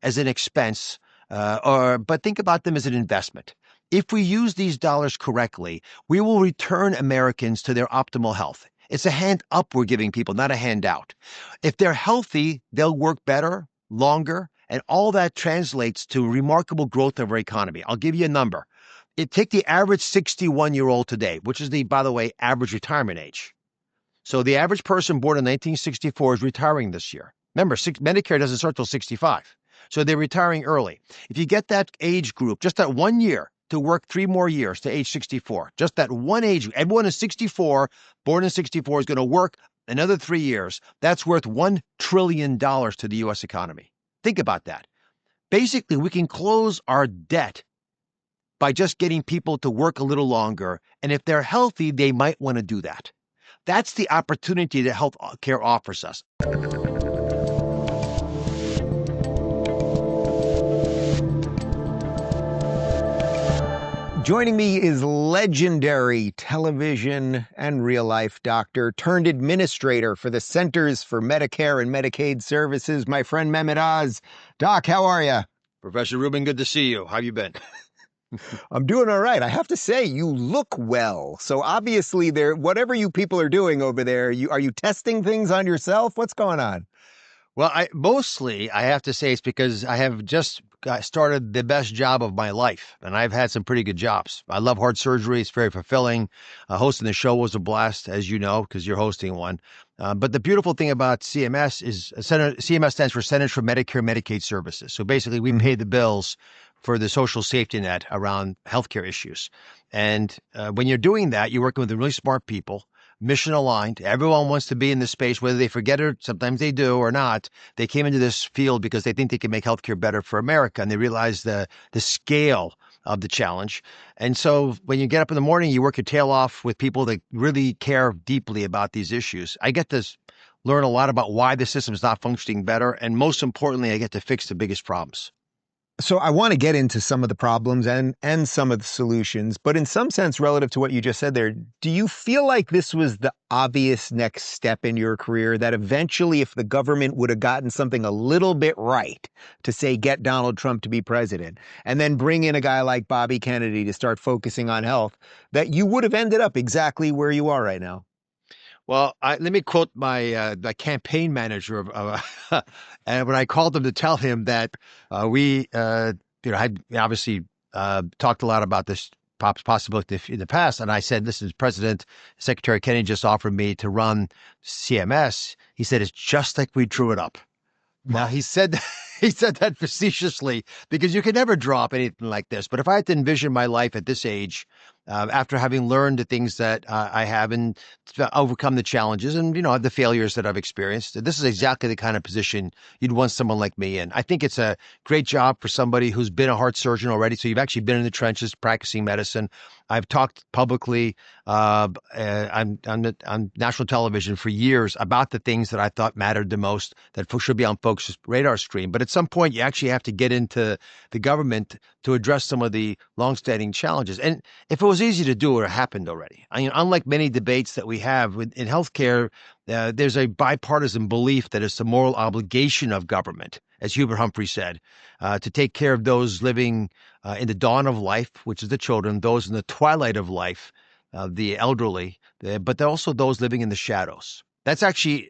as an expense, but think about them as an investment. If we use these dollars correctly, we will return Americans to their optimal health. It's a hand up we're giving people, not a handout. If they're healthy, they'll work better, longer, and all that translates to remarkable growth of our economy. I'll give you a number. Take the average 61-year-old today, which is by the way, average retirement age. So the average person born in 1964 is retiring this year. Remember, Medicare doesn't start till 65. So they're retiring early. If you get that age group, just that 1 year, to work 3 more years to age 64, just that one age, everyone is 64, born in 64 is going to work another 3 years. That's worth $1 trillion to the U.S. economy. Think about that. Basically, we can close our debt by just getting people to work a little longer. And if they're healthy, they might want to do that. That's the opportunity that health care offers us. Joining me is legendary television and real-life doctor turned administrator for the Centers for Medicare and Medicaid Services, my friend Mehmet Oz. Doc, how are you? Professor Rubin, good to see you. How have you been? I'm doing all right. I have to say, you look well. So obviously, whatever you people are doing over there, are you testing things on yourself? What's going on? Well, I have to say it's because I have just started the best job of my life, and I've had some pretty good jobs. I love heart surgery. It's very fulfilling. Hosting the show was a blast, as you know, because you're hosting one. But the beautiful thing about CMS is CMS stands for Centers for Medicare and Medicaid Services. So basically, we pay the bills for the social safety net around healthcare issues. And when you're doing that, you're working with really smart people, mission aligned. Everyone wants to be in this space, whether they forget it, sometimes they do or not. They came into this field because they think they can make healthcare better for America, and they realize the scale of the challenge. And so when you get up in the morning, you work your tail off with people that really care deeply about these issues. I get to learn a lot about why the system is not functioning better, and most importantly, I get to fix the biggest problems. So I want to get into some of the problems and some of the solutions, but in some sense, relative to what you just said there, do you feel like this was the obvious next step in your career, that eventually if the government would have gotten something a little bit right to say, get Donald Trump to be president, and then bring in a guy like Bobby Kennedy to start focusing on health, that you would have ended up exactly where you are right now? Well, let me quote my campaign manager and when I called him to tell him that we had obviously talked a lot about this possibility in the past, and I said, "Listen, Secretary Kennedy just offered me to run CMS." He said, "It's just like we drew it up." Now he said that facetiously because you can never draw up anything like this. But if I had to envision my life at this age, after having learned the things that I have and overcome the challenges and the failures that I've experienced, this is exactly the kind of position you'd want someone like me in. I think it's a great job for somebody who's been a heart surgeon already. So you've actually been in the trenches practicing medicine. I've talked publicly on national television for years about the things that I thought mattered the most, that should be on folks' radar screen. But at some point, you actually have to get into the government to address some of the longstanding challenges. And if it was easy to do, it would have happened already. I mean, unlike many debates that we have in healthcare, there's a bipartisan belief that it's the moral obligation of government, as Hubert Humphrey said, to take care of those living in the dawn of life, which is the children, those in the twilight of life, the elderly, but also those living in the shadows. That's actually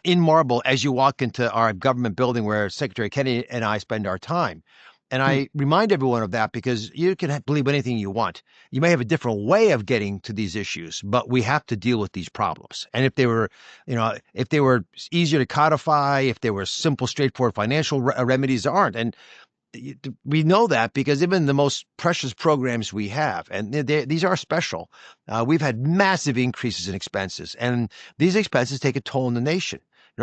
in marble as you walk into our government building where Secretary Kennedy and I spend our time. And I remind everyone of that because you can believe anything you want. You may have a different way of getting to these issues, but we have to deal with these problems. And if they were easier to codify, if they were simple, straightforward financial remedies, there aren't. And we know that because even the most precious programs we have, and these are special, we've had massive increases in expenses, and these expenses take a toll on the nation.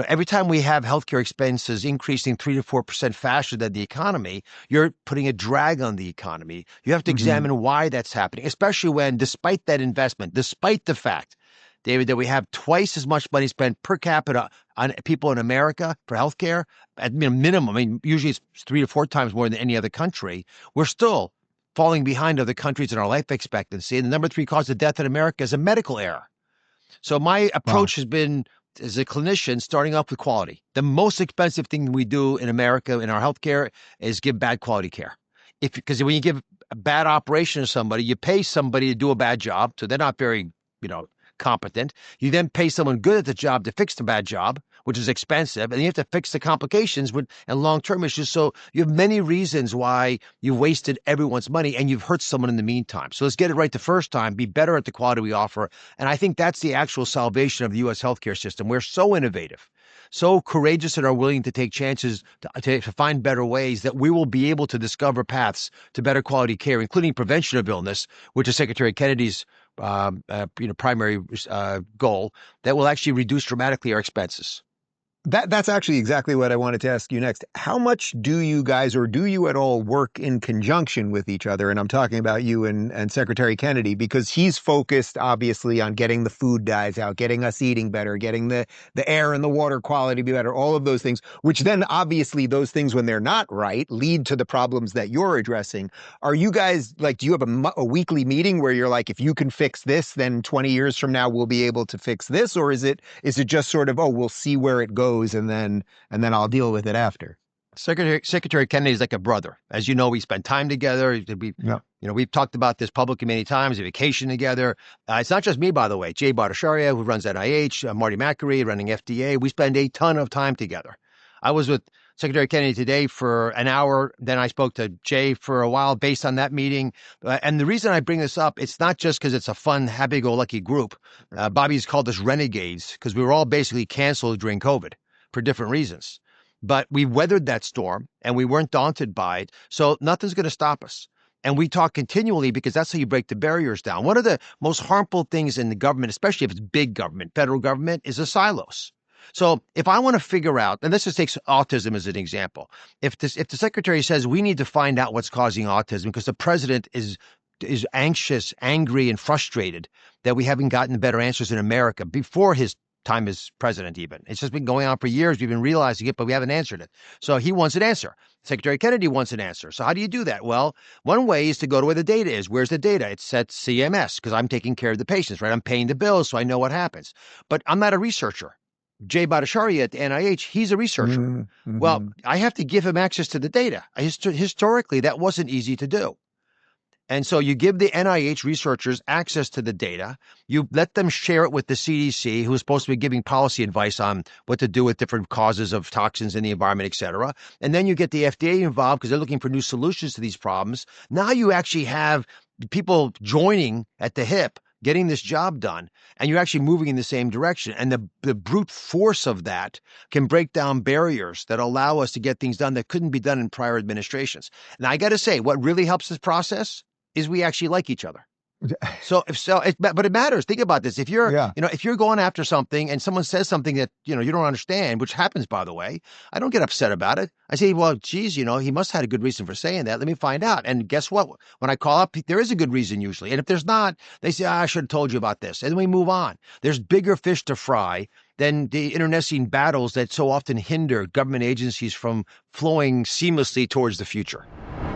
Every time we have healthcare expenses increasing 3 to 4% faster than the economy, you're putting a drag on the economy. You have to examine why that's happening, especially when, despite that investment, despite the fact, David, that we have twice as much money spent per capita on people in America for healthcare, at minimum. I mean, usually it's 3 to 4 times more than any other country. We're still falling behind other countries in our life expectancy. And the number 3 cause of death in America is a medical error. So my approach has been as a clinician, starting off with quality. The most expensive thing we do in America in our healthcare is give bad quality care. Because when you give a bad operation to somebody, you pay somebody to do a bad job, so they're not very, you know, competent. You then pay someone good at the job to fix the bad job, which is expensive, and you have to fix the complications and long-term issues. So you have many reasons why you've wasted everyone's money and you've hurt someone in the meantime. So let's get it right the first time, be better at the quality we offer. And I think that's the actual salvation of the U.S. healthcare system. We're so innovative, so courageous, and are willing to take chances to find better ways that we will be able to discover paths to better quality care, including prevention of illness, which is Secretary Kennedy's primary goal, that will actually reduce dramatically our expenses. That's actually exactly what I wanted to ask you next. How much do you guys, or do you at all, work in conjunction with each other? And I'm talking about you and Secretary Kennedy, because he's focused obviously on getting the food dyes out, getting us eating better, getting the air and the water quality be better, all of those things, which then obviously those things, when they're not right, lead to the problems that you're addressing. Are you guys, like, do you have a weekly meeting where you're like, if you can fix this, then 20 years from now we'll be able to fix this? Or is it just sort of, oh, we'll see where it goes and then I'll deal with it after? Secretary Kennedy is like a brother. As you know, we spend time together. We've talked about this publicly many times. We vacation together. It's not just me, by the way. Jay Bhattacharya, who runs NIH, Marty McCreary running FDA. We spend a ton of time together. I was with Secretary Kennedy today for an hour. Then I spoke to Jay for a while based on that meeting. And the reason I bring this up, it's not just because it's a fun, happy-go-lucky group. Bobby's called us renegades because we were all basically canceled during COVID for different reasons. But we weathered that storm and we weren't daunted by it. So nothing's going to stop us. And we talk continually because that's how you break the barriers down. One of the most harmful things in the government, especially if it's big government, federal government, is the silos. So if I want to figure out, and this just takes autism as an example, if the secretary says we need to find out what's causing autism because the president is anxious, angry, and frustrated that we haven't gotten better answers in America before his time as president even. It's just been going on for years. We've been realizing it, but we haven't answered it. So he wants an answer. Secretary Kennedy wants an answer. So how do you do that? Well, one way is to go to where the data is. Where's the data? It's at CMS because I'm taking care of the patients, right? I'm paying the bills, so I know what happens. But I'm not a researcher. Jay Bhattacharya at the NIH, he's a researcher. Mm-hmm. Well, I have to give him access to the data. Historically, that wasn't easy to do. And so you give the NIH researchers access to the data. You let them share it with the CDC, who is supposed to be giving policy advice on what to do with different causes of toxins in the environment, et cetera. And then you get the FDA involved because they're looking for new solutions to these problems. Now you actually have people joining at the hip, getting this job done, and you're actually moving in the same direction. And the brute force of that can break down barriers that allow us to get things done that couldn't be done in prior administrations. Now, I got to say, what really helps this process is we actually like each other. But it matters. Think about this. If you're, if you're going after something and someone says something that, you don't understand, which happens, by the way, I don't get upset about it. I say, well, geez, he must have had a good reason for saying that. Let me find out. And guess what? When I call up, there is a good reason usually. And if there's not, they say, I should have told you about this. And then we move on. There's bigger fish to fry than the internecine battles that so often hinder government agencies from flowing seamlessly towards the future.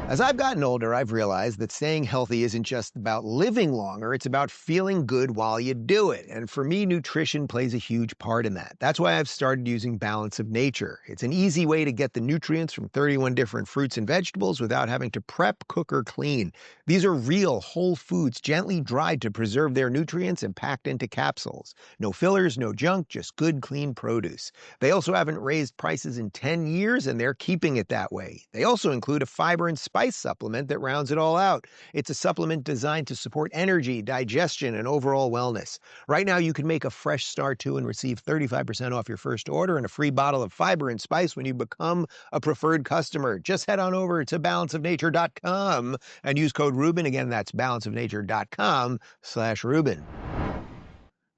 As I've gotten older, I've realized that staying healthy isn't just about living longer, it's about feeling good while you do it. And for me, nutrition plays a huge part in that. That's why I've started using Balance of Nature. It's an easy way to get the nutrients from 31 different fruits and vegetables without having to prep, cook, or clean. These are real, whole foods, gently dried to preserve their nutrients and packed into capsules. No fillers, no junk, just good, clean produce. They also haven't raised prices in 10 years, and they're keeping it that way. They also include a fiber and spice supplement that rounds it all out. It's a supplement designed to support energy, digestion, and overall wellness. Right now, you can make a fresh start to and receive 35% off your first order and a free bottle of fiber and spice when you become a preferred customer. Just head on over to balanceofnature.com and use code Rubin. Again, that's balanceofnature.com/Rubin.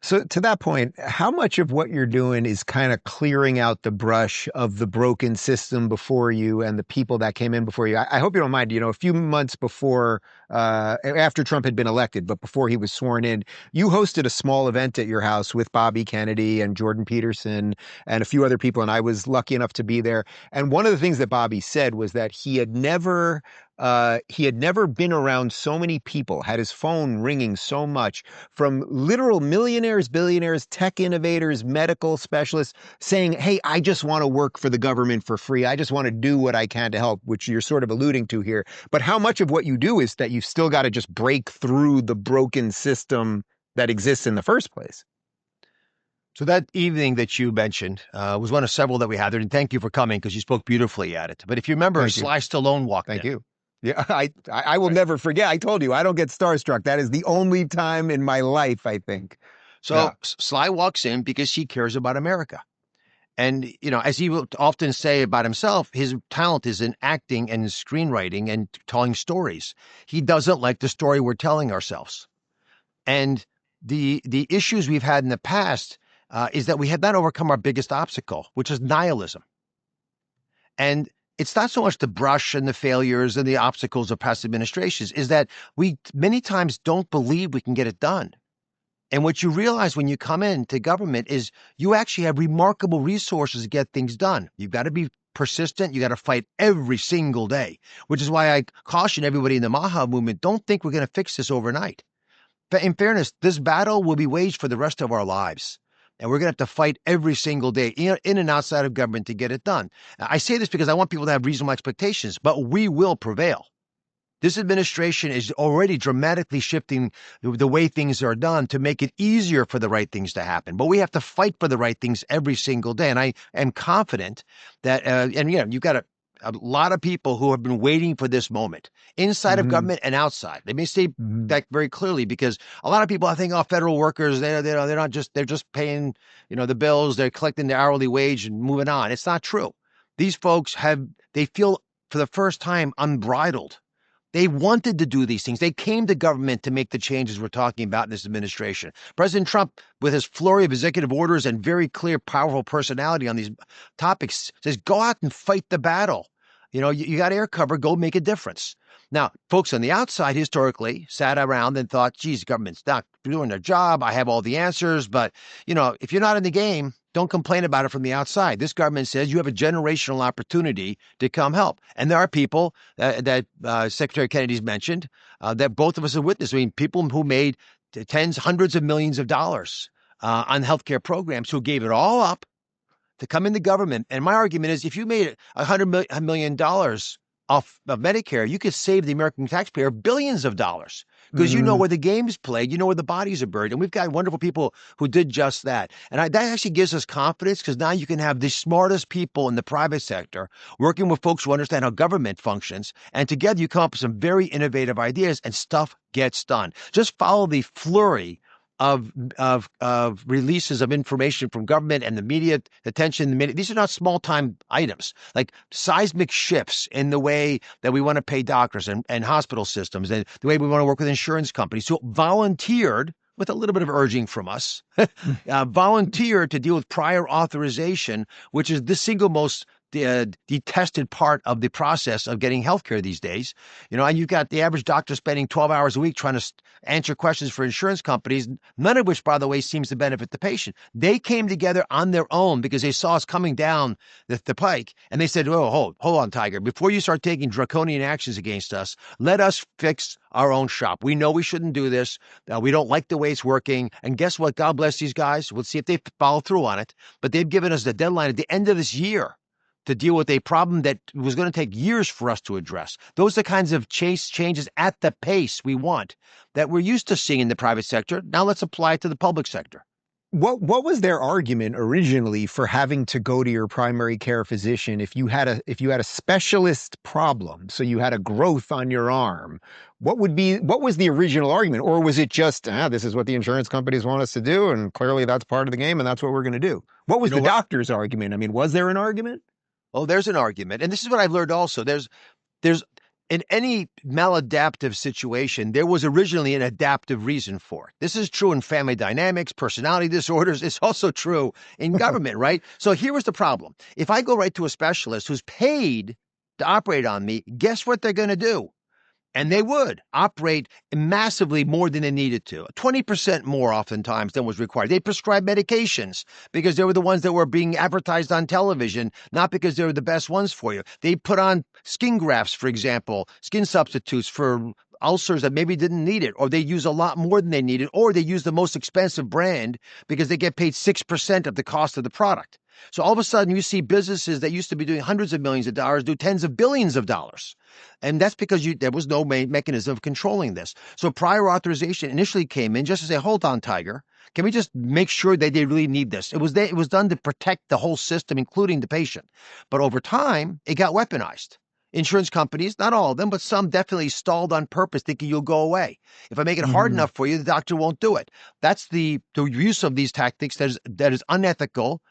So to that point, how much of what you're doing is kind of clearing out the brush of the broken system before you and the people that came in before you? I hope you don't mind, a few months before after Trump had been elected, but before he was sworn in. You hosted a small event at your house with Bobby Kennedy and Jordan Peterson and a few other people, and I was lucky enough to be there. And one of the things that Bobby said was that he had never been around so many people, had his phone ringing so much from literal millionaires, billionaires, tech innovators, medical specialists saying, hey, I just want to work for the government for free. I just want to do what I can to help, which you're sort of alluding to here. But how much of what you do is that you've still got to just break through the broken system that exists in the first place? So that evening that you mentioned was one of several that we had there, and thank you for coming because you spoke beautifully at it. But if you remember, Thank you. Sly Stallone walked Thank in. you. Yeah, I will never forget. I told you, I don't get starstruck. That is the only time in my life, I think. So Yeah. Sly walks in because he cares about America. And, as he will often say about himself, his talent is in acting and screenwriting and telling stories. He doesn't like the story we're telling ourselves. And the issues we've had in the past is that we have not overcome our biggest obstacle, which is nihilism. And it's not so much the brush and the failures and the obstacles of past administrations, is that we many times don't believe we can get it done. And what you realize when you come into government is you actually have remarkable resources to get things done. You've got to be persistent. You got to fight every single day, which is why I caution everybody in the Maha movement, don't think we're going to fix this overnight. But in fairness, this battle will be waged for the rest of our lives. And we're going to have to fight every single day in and outside of government to get it done. I say this because I want people to have reasonable expectations, but we will prevail. This administration is already dramatically shifting the way things are done to make it easier for the right things to happen. But we have to fight for the right things every single day. And I am confident that, you've got a lot of people who have been waiting for this moment inside of government and outside. Let me say that very clearly, because a lot of people, I think, federal workers, they're not just, they're just paying, the bills, they're collecting their hourly wage and moving on. It's not true. These folks they feel for the first time unbridled. They wanted to do these things. They came to government to make the changes we're talking about in this administration. President Trump, with his flurry of executive orders and very clear, powerful personality on these topics, says, go out and fight the battle. You got air cover, go make a difference. Now, folks on the outside historically sat around and thought, geez, government's not doing their job. I have all the answers. But, if you're not in the game, don't complain about it from the outside. This government says you have a generational opportunity to come help. And there are people that Secretary Kennedy's mentioned that both of us have witnessed. I mean, people who made tens, hundreds of millions of dollars on healthcare programs who gave it all up to come into government. And my argument is if you made $100 million off of Medicare, you could save the American taxpayer billions of dollars because you know where the game is played, you know where the bodies are buried. And we've got wonderful people who did just that. And that actually gives us confidence because now you can have the smartest people in the private sector working with folks who understand how government functions. And together you come up with some very innovative ideas and stuff gets done. Just follow the flurry of releases of information from government and the media attention. These are not small time items, like seismic shifts in the way that we want to pay doctors and hospital systems and the way we want to work with insurance companies who volunteered with a little bit of urging from us, volunteered to deal with prior authorization, which is the single most detested part of the process of getting healthcare these days. And you've got the average doctor spending 12 hours a week trying to answer questions for insurance companies, none of which, by the way, seems to benefit the patient. They came together on their own because they saw us coming down the pike, and they said, oh, hold on, Tiger. Before you start taking draconian actions against us, let us fix our own shop. We know we shouldn't do this. We don't like the way it's working. And guess what? God bless these guys. We'll see if they follow through on it. But they've given us the deadline at the end of this year to deal with a problem that was going to take years for us to address. Those are the kinds of changes at the pace we want that we're used to seeing in the private sector. Now let's apply it to the public sector. What was their argument originally for having to go to your primary care physician if you had a specialist problem, so you had a growth on your arm? What was the original argument? Or was it just, this is what the insurance companies want us to do, and clearly that's part of the game and that's what we're going to do? What was the doctor's argument? I mean, was there an argument? Oh, there's an argument. And this is what I've learned also. There's in any maladaptive situation, there was originally an adaptive reason for it. This is true in family dynamics, personality disorders. It's also true in government, right? So here was the problem. If I go right to a specialist who's paid to operate on me, guess what they're going to do? And they would operate massively more than they needed to, 20% more oftentimes than was required. They prescribed medications because they were the ones that were being advertised on television, not because they were the best ones for you. They put on skin grafts, for example, skin substitutes for ulcers that maybe didn't need it, or they use a lot more than they needed, or they use the most expensive brand because they get paid 6% of the cost of the product. So all of a sudden, you see businesses that used to be doing hundreds of millions of dollars do tens of billions of dollars. And that's because there was no mechanism of controlling this. So prior authorization initially came in just to say, hold on, Tiger. Can we just make sure that they really need this? It was done to protect the whole system, including the patient. But over time, it got weaponized. Insurance companies, not all of them, but some definitely stalled on purpose, thinking you'll go away. If I make it hard enough for you, the doctor won't do it. That's the use of these tactics that is unethical,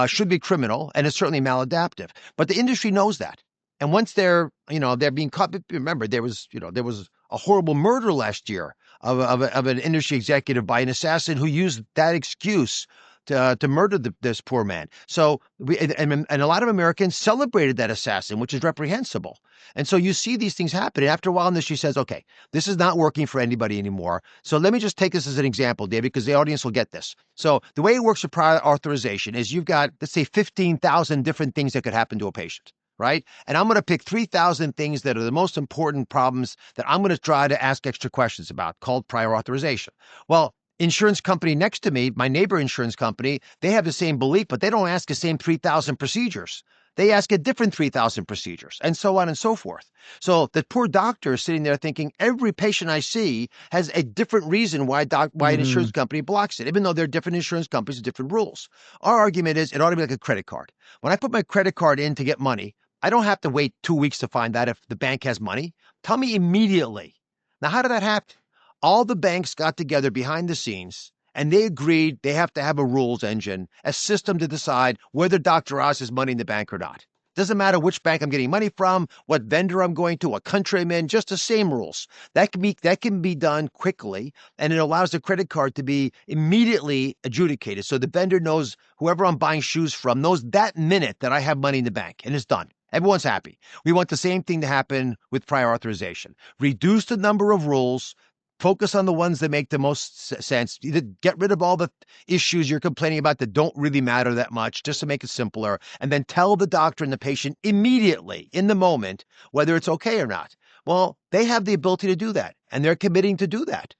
should be criminal, and is certainly maladaptive. But the industry knows that. And once they're being caught, remember, there was a horrible murder last year of an industry executive by an assassin who used that excuse to murder this poor man. So and a lot of Americans celebrated that assassin, which is reprehensible. And so you see these things happen. And after a while, the industry says, okay, this is not working for anybody anymore. So let me just take this as an example, David, because the audience will get this. So the way it works with prior authorization is you've got, let's say, 15,000 different things that could happen to a patient. Right? And I'm going to pick 3,000 things that are the most important problems that I'm going to try to ask extra questions about, called prior authorization. Well, insurance company next to me, my neighbor insurance company, they have the same belief, but they don't ask the same 3,000 procedures. They ask a different 3,000 procedures, and so on and so forth. So the poor doctor is sitting there thinking every patient I see has a different reason why an insurance company blocks it, even though they're different insurance companies with different rules. Our argument is it ought to be like a credit card. When I put my credit card in to get money, I don't have to wait 2 weeks to find out if the bank has money. Tell me immediately. Now, how did that happen? All the banks got together behind the scenes and they agreed they have to have a rules engine, a system to decide whether Dr. Oz has money in the bank or not. Doesn't matter which bank I'm getting money from, what vendor I'm going to, what country I'm in, just the same rules. That can be done quickly, and it allows the credit card to be immediately adjudicated. So the vendor knows, whoever I'm buying shoes from knows that minute that I have money in the bank, and it's done. Everyone's happy. We want the same thing to happen with prior authorization. Reduce the number of rules. Focus on the ones that make the most sense. Either get rid of all the issues you're complaining about that don't really matter that much, just to make it simpler, and then tell the doctor and the patient immediately, in the moment, whether it's okay or not. Well, they have the ability to do that, and they're committing to do that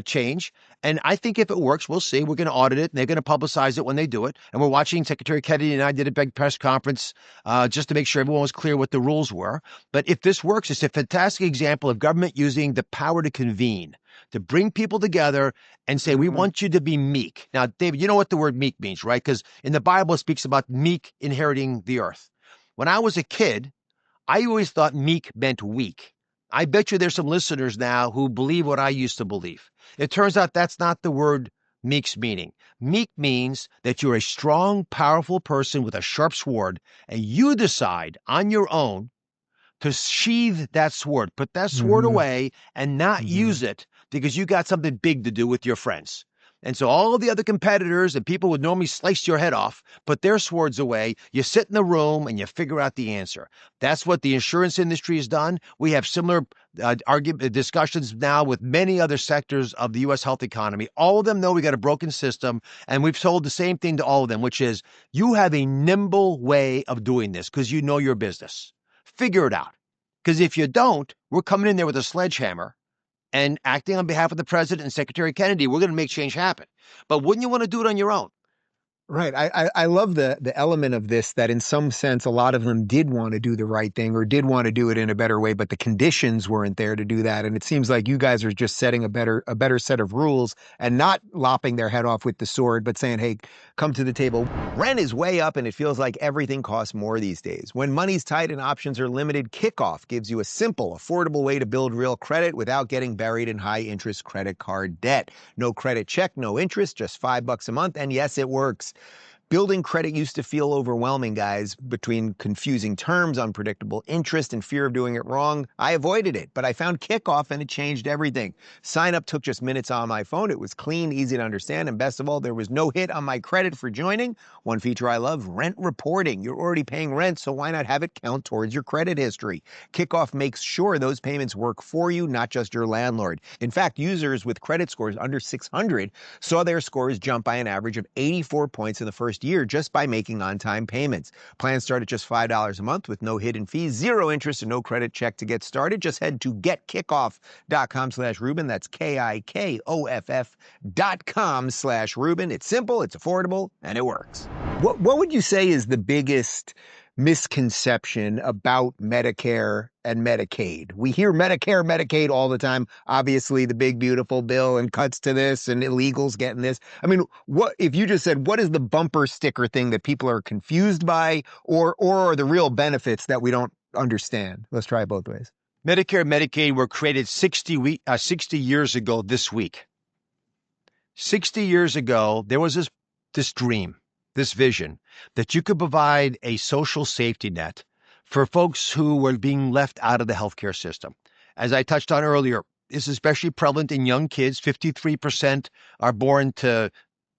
change. And I think if it works, we'll see. We're going to audit it, and they're going to publicize it when they do it. And we're watching. Secretary Kennedy and I did a big press conference just to make sure everyone was clear what the rules were. But if this works, it's a fantastic example of government using the power to convene, to bring people together and say, we want you to be meek. Now, David, you know what the word meek means, right? Because in the Bible, it speaks about meek inheriting the earth. When I was a kid, I always thought meek meant weak. I bet you there's some listeners now who believe what I used to believe. It turns out that's not the word meek's meaning. Meek means that you're a strong, powerful person with a sharp sword, and you decide on your own to sheathe that sword, put that sword away and not use it because you got something big to do with your friends. And so all of the other competitors and people would normally slice your head off, put their swords away. You sit in the room and you figure out the answer. That's what the insurance industry has done. We have similar discussions now with many other sectors of the U.S. health economy. All of them know we got a broken system, and we've told the same thing to all of them, which is you have a nimble way of doing this because you know your business. Figure it out. Because if you don't, we're coming in there with a sledgehammer and acting on behalf of the president and Secretary Kennedy. We're going to make change happen. But wouldn't you want to do it on your own? Right. I love the element of this that in some sense, a lot of them did want to do the right thing or did want to do it in a better way, but the conditions weren't there to do that. And it seems like you guys are just setting a better set of rules and not lopping their head off with the sword, but saying, hey, come to the table. Rent is way up and it feels like everything costs more these days. When money's tight and options are limited, Kickoff gives you a simple, affordable way to build real credit without getting buried in high interest credit card debt. No credit check, no interest, just $5 a month. And yes, it works. Building credit used to feel overwhelming, guys. Between confusing terms, unpredictable interest, and fear of doing it wrong, I avoided it. But I found Kickoff and it changed everything. Sign up took just minutes on my phone. It was clean, easy to understand, and best of all, there was no hit on my credit for joining. One feature I love, rent reporting. You're already paying rent, so why not have it count towards your credit history? Kickoff makes sure those payments work for you, not just your landlord. In fact, users with credit scores under 600 saw their scores jump by an average of 84 points in the first year just by making on-time payments. Plans start at just $5 a month with no hidden fees, zero interest, and no credit check to get started. Just head to getkickoff.com/Rubin. That's KIKOFF.com/Rubin. It's simple, it's affordable, and it works. What would you say is the biggest misconception about Medicare and Medicaid? We hear Medicare, Medicaid all the time. Obviously, the big, beautiful bill and cuts to this and illegals getting this. I mean, what if you just said, what is the bumper sticker thing that people are confused by, or are the real benefits that we don't understand? Let's try it both ways. Medicare and Medicaid were created 60 years ago this week. 60 years ago, there was this dream, this vision, that you could provide a social safety net for folks who were being left out of the healthcare system. As I touched on earlier, this is especially prevalent in young kids. 53% are born to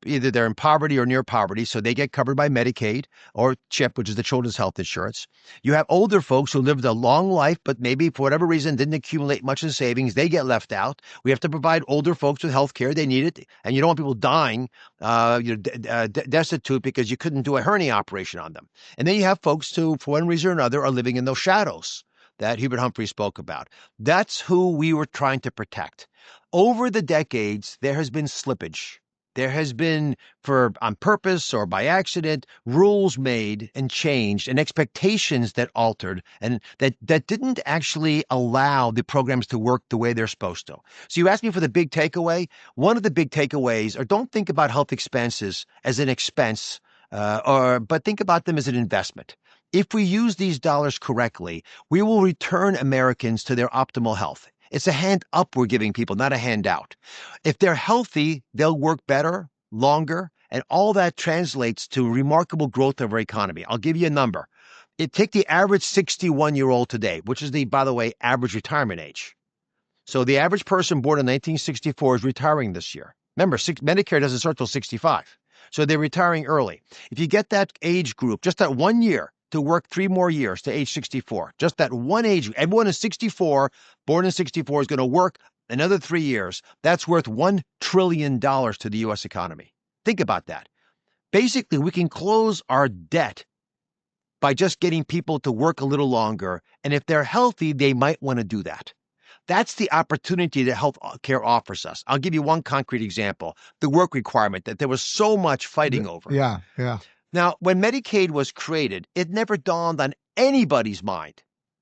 either they're in poverty or near poverty, so they get covered by Medicaid or CHIP, which is the Children's Health Insurance. You have older folks who lived a long life, but maybe for whatever reason didn't accumulate much in savings. They get left out. We have to provide older folks with health care. They need it. And you don't want people dying destitute because you couldn't do a hernia operation on them. And then you have folks who, for one reason or another, are living in those shadows that Hubert Humphrey spoke about. That's who we were trying to protect. Over the decades, there has been slippage. There has been, on purpose or by accident, rules made and changed and expectations that altered and that didn't actually allow the programs to work the way they're supposed to. So you asked me for the big takeaway. One of the big takeaways are don't think about health expenses as an expense, but think about them as an investment. If we use these dollars correctly, we will return Americans to their optimal health. It's a hand up we're giving people, not a handout. If they're healthy, they'll work better, longer, and all that translates to remarkable growth of our economy. I'll give you a number. Take the average 61-year-old today, which is by the way, average retirement age. So the average person born in 1964 is retiring this year. Remember, Medicare doesn't start till 65. So they're retiring early. If you get that age group, just that 1 year, to work 3 more years to age 64. Just that one age. Everyone is 64, born in 64, is going to work another 3 years. That's worth $1 trillion to the U.S. economy. Think about that. Basically, we can close our debt by just getting people to work a little longer. And if they're healthy, they might want to do that. That's the opportunity that health care offers us. I'll give you one concrete example. The work requirement that there was so much fighting over. Yeah. Now, when Medicaid was created, it never dawned on anybody's mind,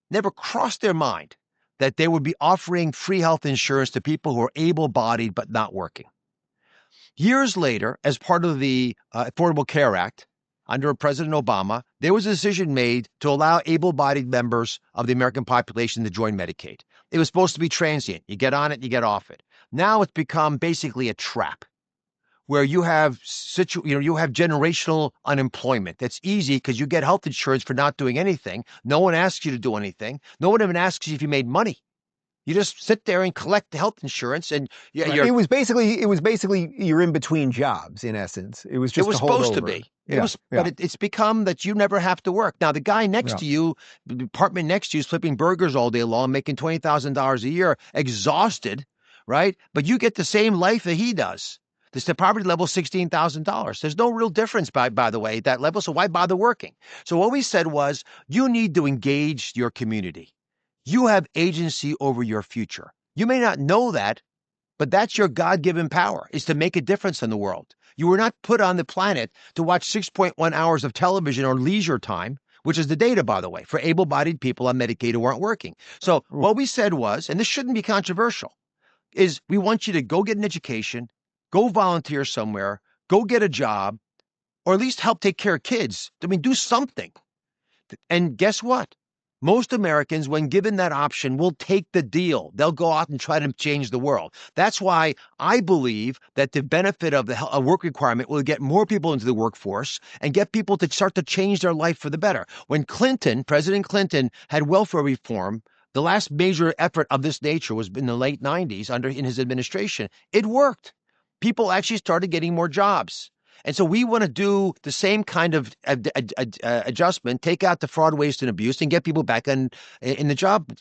never crossed their mind that they would be offering free health insurance to people who are able-bodied but not working. Years later, as part of the Affordable Care Act, under President Obama, there was a decision made to allow able-bodied members of the American population to join Medicaid. It was supposed to be transient. You get on it, you get off it. Now it's become basically a trap, where you have generational unemployment. That's easy because you get health insurance for not doing anything. No one asks you to do anything. No one even asks you if you made money. You just sit there and collect the health insurance, and It was basically you're in between jobs in essence. It was just it was to hold supposed to over. be. But it's become that you never have to work. Now the guy next to you, the apartment next to you, is flipping burgers all day long, making $20,000 a year, exhausted, right? But you get the same life that he does. The poverty level is $16,000. There's no real difference, by the way, at that level. So why bother working? So what we said was, you need to engage your community. You have agency over your future. You may not know that, but that's your God-given power, is to make a difference in the world. You were not put on the planet to watch 6.1 hours of television or leisure time, which is the data, by the way, for able-bodied people on Medicaid who aren't working. So what we said was, and this shouldn't be controversial, is we want you to go get an education, go volunteer somewhere, go get a job, or at least help take care of kids. I mean, do something. And guess what? Most Americans, when given that option, will take the deal. They'll go out and try to change the world. That's why I believe that the benefit of a work requirement will get more people into the workforce and get people to start to change their life for the better. When President Clinton had welfare reform, the last major effort of this nature was in the late 90s in his administration. It worked. People actually started getting more jobs. And so we want to do the same kind of adjustment, take out the fraud, waste, and abuse, and get people back in the job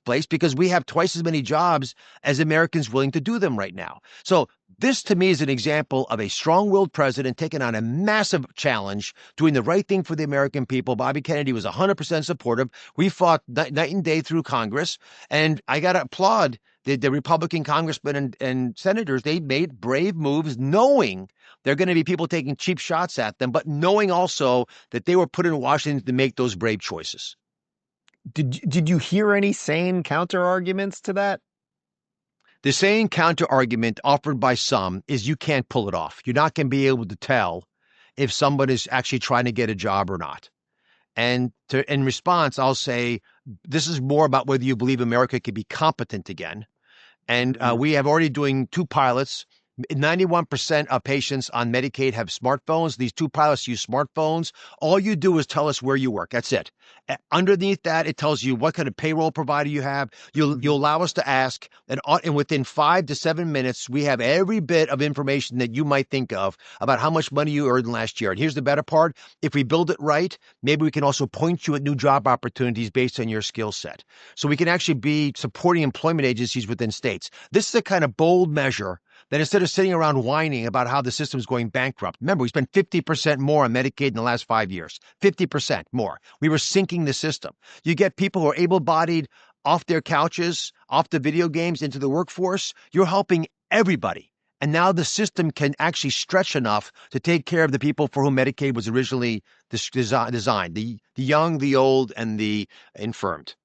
place, because we have twice as many jobs as Americans willing to do them right now. So this, to me, is an example of a strong-willed president taking on a massive challenge, doing the right thing for the American people. Bobby Kennedy was 100% supportive. We fought night and day through Congress, and I got to applaud the Republican congressmen and senators. They made brave moves, knowing there are going to be people taking cheap shots at them, but knowing also that they were put in Washington to make those brave choices. Did you hear any sane counter arguments to that? The same counter argument offered by some is you can't pull it off. You're not going to be able to tell if someone is actually trying to get a job or not. And in response, I'll say this is more about whether you believe America can be competent again. And we have already doing 2 pilots. 91% of patients on Medicaid have smartphones. These 2 pilots use smartphones. All you do is tell us where you work. That's it. Underneath that, it tells you what kind of payroll provider you have. You allow us to ask, and within 5 to 7 minutes, we have every bit of information that you might think of about how much money you earned last year. And here's the better part. If we build it right, maybe we can also point you at new job opportunities based on your skill set. So we can actually be supporting employment agencies within states. This is a kind of bold measure that instead of sitting around whining about how the system's going bankrupt. Remember, we spent 50% more on Medicaid in the last 5 years, 50% more. We were sinking the system. You get people who are able-bodied off their couches, off the video games, into the workforce. You're helping everybody. And now the system can actually stretch enough to take care of the people for whom Medicaid was originally designed, the young, the old, and the infirmed.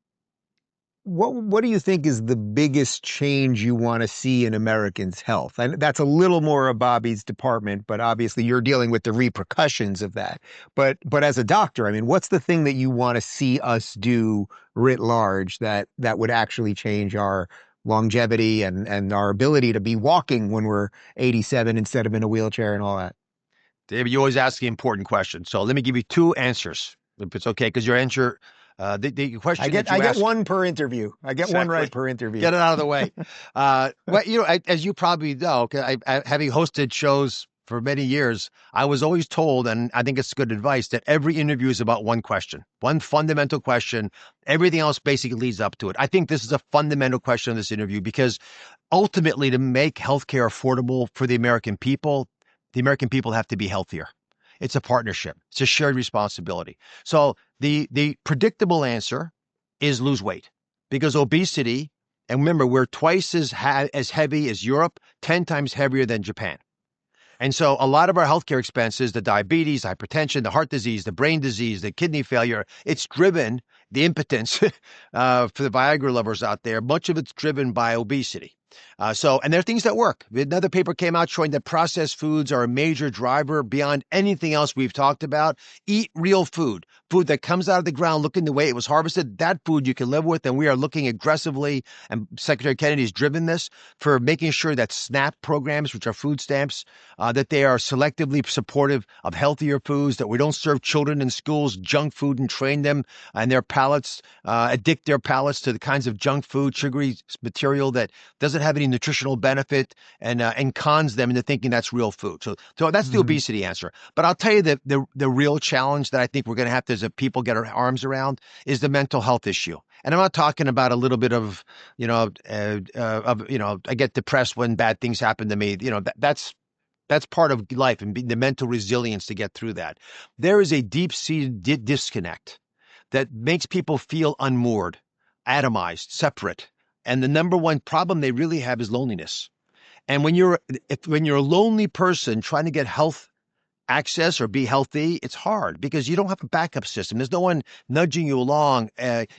What do you think is the biggest change you want to see in Americans' health? And that's a little more of Bobby's department, but obviously you're dealing with the repercussions of that. But as a doctor, I mean, what's the thing that you want to see us do writ large that would actually change our longevity and our ability to be walking when we're 87 instead of in a wheelchair and all that? David, you always ask the important question. So let me give you 2 answers, if it's okay, because your answer. The question I get one per interview. I get exactly. one right per interview. Get it out of the way. Well, as you probably know, having hosted shows for many years, I was always told, and I think it's good advice, that every interview is about one question, one fundamental question. Everything else basically leads up to it. I think this is a fundamental question in this interview, because ultimately, to make healthcare affordable for the American people have to be healthier. It's a partnership. It's a shared responsibility. So the predictable answer is lose weight, because obesity, and remember, we're twice as heavy as Europe, 10 times heavier than Japan. And so a lot of our healthcare expenses, the diabetes, hypertension, the heart disease, the brain disease, the kidney failure, it's driven, the impotence for the Viagra lovers out there, much of it's driven by obesity. And there are things that work. Another paper came out showing that processed foods are a major driver beyond anything else we've talked about. Eat real food that comes out of the ground looking the way it was harvested. That food you can live with. And we are looking aggressively, and Secretary Kennedy has driven this, for making sure that SNAP programs, which are food stamps, that they are selectively supportive of healthier foods, that we don't serve children in schools junk food and train them and their palates, addict their palates to the kinds of junk food, sugary material that doesn't have any nutritional benefit, and cons them into thinking that's real food. So that's the obesity answer. But I'll tell you that the real challenge that I think we're going to have to, as a people, get our arms around is the mental health issue. And I'm not talking about a little bit of, I get depressed when bad things happen to me. That's part of life, and the mental resilience to get through that. There is a deep-seated disconnect that makes people feel unmoored, atomized, separate. And the number one problem they really have is loneliness. And when you're a lonely person trying to get health access or be healthy, it's hard because you don't have a backup system. There's no one nudging you along,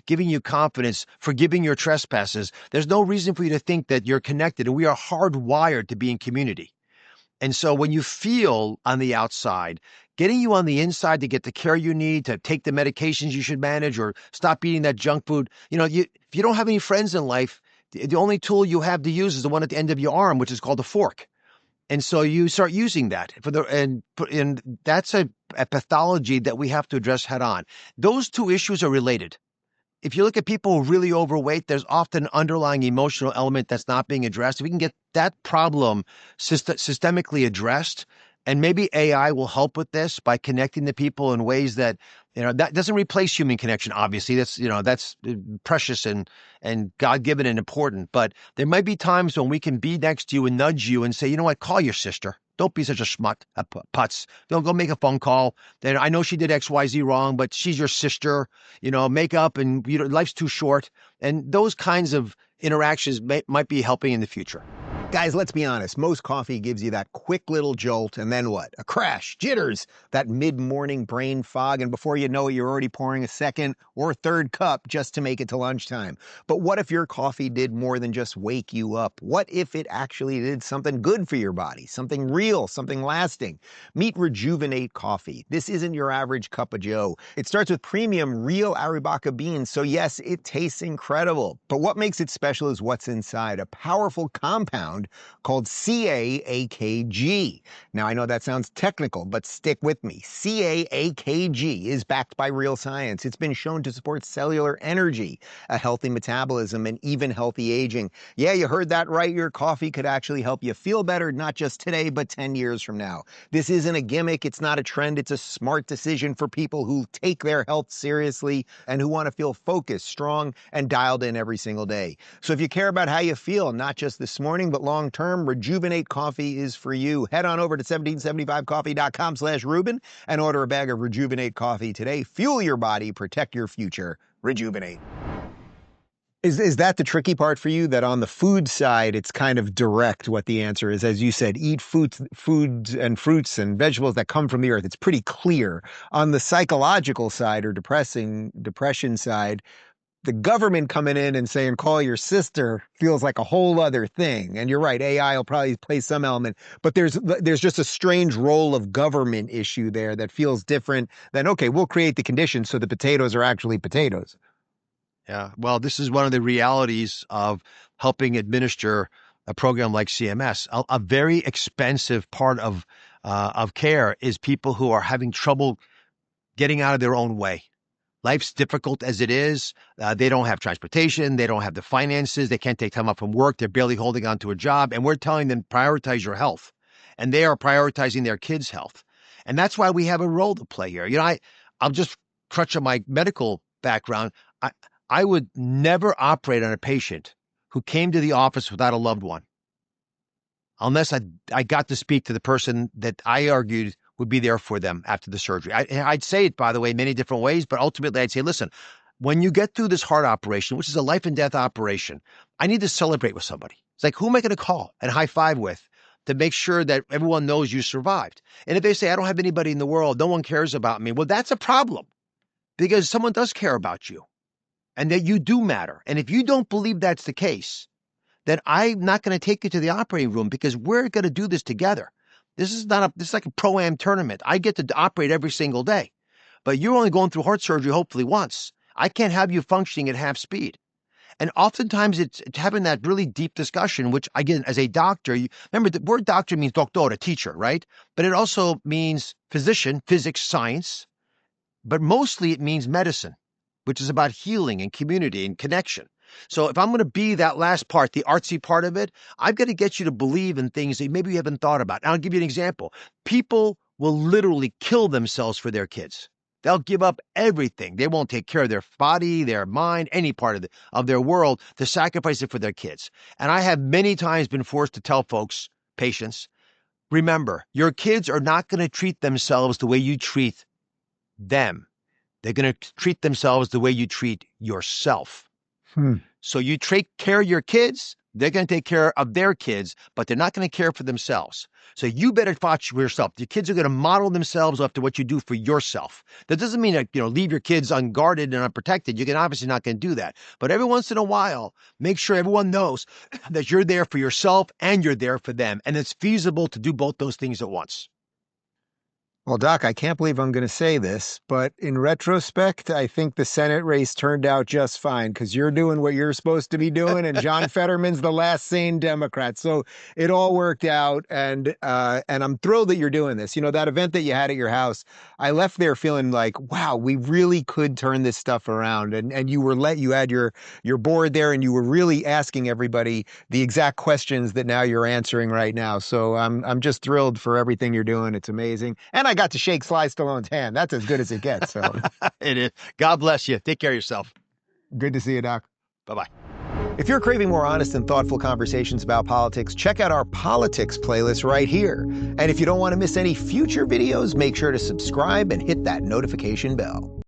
giving you confidence, forgiving your trespasses. There's no reason for you to think that you're connected. And we are hardwired to be in community. And so when you feel on the outside, getting you on the inside to get the care you need, to take the medications you should manage, or stop eating that junk food. If you don't have any friends in life, the only tool you have to use is the one at the end of your arm, which is called a fork. And so you start using that and that's a pathology that we have to address head on. Those two issues are related. If you look at people who are really overweight, there's often an underlying emotional element that's not being addressed. If we can get that problem systemically addressed, and maybe AI will help with this by connecting the people in ways that, that doesn't replace human connection. Obviously, that's precious and God-given and important. But there might be times when we can be next to you and nudge you and say, you know what, call your sister. Don't be such a schmutt, a putz. Don't go make a phone call. Then I know she did X, Y, Z wrong, but she's your sister. Make up, and life's too short. And those kinds of interactions might be helping in the future. Guys, let's be honest. Most coffee gives you that quick little jolt, and then what? A crash, jitters, that mid-morning brain fog, and before you know it, you're already pouring a second or third cup just to make it to lunchtime. But what if your coffee did more than just wake you up? What if it actually did something good for your body, something real, something lasting? Meet Rejuvenate Coffee. This isn't your average cup of joe. It starts with premium real Arabica beans, so yes, it tastes incredible. But what makes it special is what's inside, a powerful compound called CAAKG. Now, I know that sounds technical, but stick with me. CAAKG is backed by real science. It's been shown to support cellular energy, a healthy metabolism, and even healthy aging. Yeah, you heard that right. Your coffee could actually help you feel better, not just today, but 10 years from now. This isn't a gimmick. It's not a trend. It's a smart decision for people who take their health seriously and who want to feel focused, strong, and dialed in every single day. So if you care about how you feel, not just this morning, but long term, Rejuvenate Coffee is for you. Head on over to 1775coffee.com/Rubin and order a bag of Rejuvenate Coffee today. Fuel your body, protect your future. Rejuvenate. Is that the tricky part for you, that on the food side, it's kind of direct what the answer is? As you said, eat foods and fruits and vegetables that come from the earth. It's pretty clear. On the psychological side or depression side, the government coming in and saying, call your sister, feels like a whole other thing. And you're right, AI will probably play some element, but there's just a strange role of government issue there that feels different than, okay, we'll create the conditions so the potatoes are actually potatoes. Yeah. Well, this is one of the realities of helping administer a program like CMS. A very expensive part of care is people who are having trouble getting out of their own way. Life's difficult as it is. They don't have transportation. They don't have the finances. They can't take time off from work. They're barely holding on to a job. And we're telling them, prioritize your health. And they are prioritizing their kids' health. And that's why we have a role to play here. I'll just crutch on my medical background. I would never operate on a patient who came to the office without a loved one, unless I got to speak to the person that I argued would be there for them after the surgery. I'd say it, by the way, in many different ways, but ultimately I'd say, listen, when you get through this heart operation, which is a life and death operation, I need to celebrate with somebody. It's like, who am I going to call and high five with to make sure that everyone knows you survived? And if they say, I don't have anybody in the world, no one cares about me, well, that's a problem, because someone does care about you and that you do matter. And if you don't believe that's the case, then I'm not going to take you to the operating room, because we're going to do this together. This is like a pro-am tournament. I get to operate every single day, but you're only going through heart surgery hopefully once. I can't have you functioning at half speed. And oftentimes it's having that really deep discussion, which, again, as a doctor, remember the word doctor means doctor, a teacher, right? But it also means physician, physics, science, but mostly it means medicine, which is about healing and community and connection. So if I'm going to be that last part, the artsy part of it, I've got to get you to believe in things that maybe you haven't thought about. And I'll give you an example. People will literally kill themselves for their kids. They'll give up everything. They won't take care of their body, their mind, any part of their world to sacrifice it for their kids. And I have many times been forced to tell folks, patients, remember, your kids are not going to treat themselves the way you treat them. They're going to treat themselves the way you treat yourself. So you take care of your kids, they're going to take care of their kids, but they're not going to care for themselves. So you better watch yourself. Your kids are going to model themselves after what you do for yourself. That doesn't mean that, leave your kids unguarded and unprotected. You can obviously not going to do that. But every once in a while, make sure everyone knows that you're there for yourself and you're there for them. And it's feasible to do both those things at once. Well, Doc, I can't believe I'm going to say this, but in retrospect, I think the Senate race turned out just fine because you're doing what you're supposed to be doing, and John Fetterman's the last sane Democrat. So it all worked out, and I'm thrilled that you're doing this. You know, that event that you had at your house, I left there feeling like, wow, we really could turn this stuff around. And you had your board there, and you were really asking everybody the exact questions that now you're answering right now. So I'm just thrilled for everything you're doing. It's amazing, and I got to shake Sly Stallone's hand. That's as good as it gets. So It is. God bless you. Take care of yourself. good to see you, Doc. Bye-bye. If you're craving more honest and thoughtful conversations about politics, check out our politics playlist right here. And if you don't want to miss any future videos, make sure to subscribe and hit that notification bell.